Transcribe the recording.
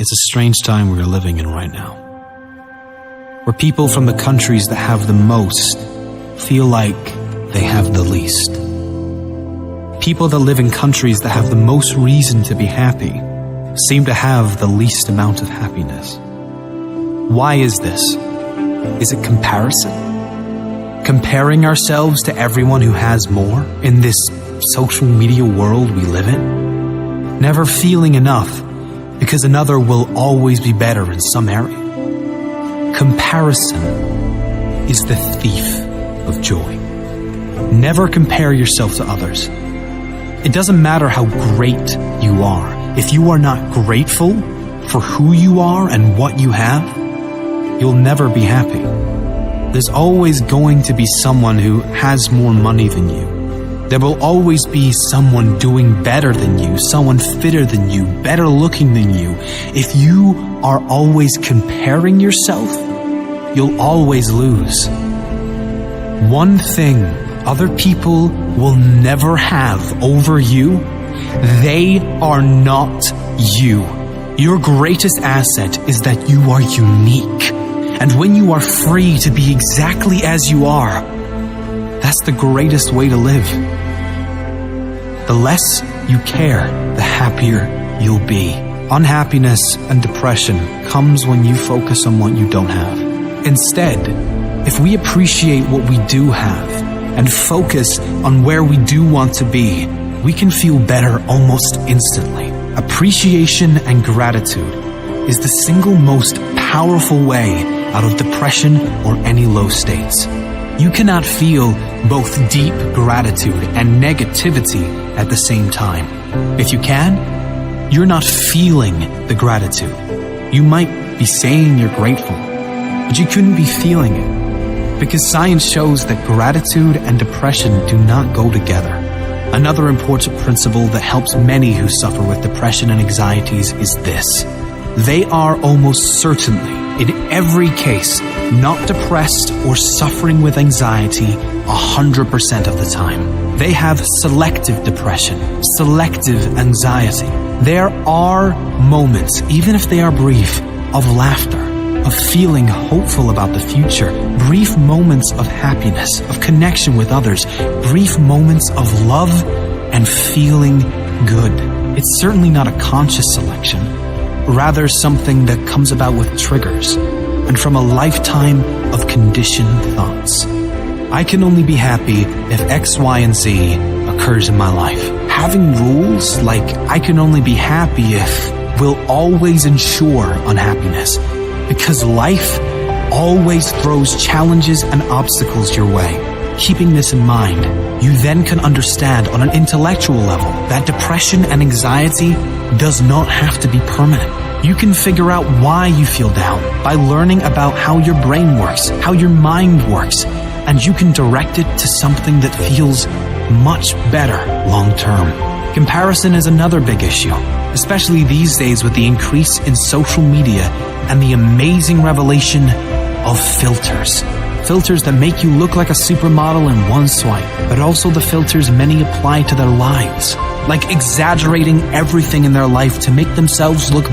It's a strange time we are living in right now, where people from the countries that have the most feel like they have the least. People that live in countries that have the most reason to be happy seem to have the least amount of happiness. Why is this? Is it comparison? Comparing ourselves to everyone who has more in this social media world we live in? Never feeling enough because another will always be better in some area. Comparison is the thief of joy. Never compare yourself to others. It doesn't matter how great you are. If you are not grateful for who you are and what you have, you'll never be happy. There's always going to be someone who has more money than you. There will always be someone doing better than you, someone fitter than you, better looking than you. If you are always comparing yourself, you'll always lose. One thing other people will never have over you: they are not you. Your greatest asset is that you are unique. And when you are free to be exactly as you are, that's the greatest way to live. The less you care, the happier you'll be. Unhappiness and depression comes when you focus on what you don't have. Instead, if we appreciate what we do have and focus on where we do want to be, we can feel better almost instantly. Appreciation and gratitude is the single most powerful way out of depression or any low states. You cannot feel both deep gratitude and negativity at the same time. If you can, you're not feeling the gratitude. You might be saying you're grateful, but you couldn't be feeling it, because science shows that gratitude and depression do not go together. Another important principle that helps many who suffer with depression and anxieties is this: they are almost certainly, in every case, not depressed or suffering with anxiety 100% of the time. They have selective depression, selective anxiety. There are moments, even if they are brief, of laughter, of feeling hopeful about the future, brief moments of happiness, of connection with others, brief moments of love and feeling good. It's certainly not a conscious selection, rather something that comes about with triggers and from a lifetime of conditioned thoughts. I can only be happy if X, Y, and Z occurs in my life. Having rules like I can only be happy if will always ensure unhappiness, because life always throws challenges and obstacles your way. Keeping this in mind, you then can understand on an intellectual level that depression and anxiety does not have to be permanent. You can figure out why you feel down by learning about how your brain works, how your mind works, and you can direct it to something that feels much better long term. Comparison is another big issue, especially these days with the increase in social media and the amazing revelation of filters. Filters that make you look like a supermodel in one swipe, but also the filters many apply to their lives, like exaggerating everything in their life to make themselves look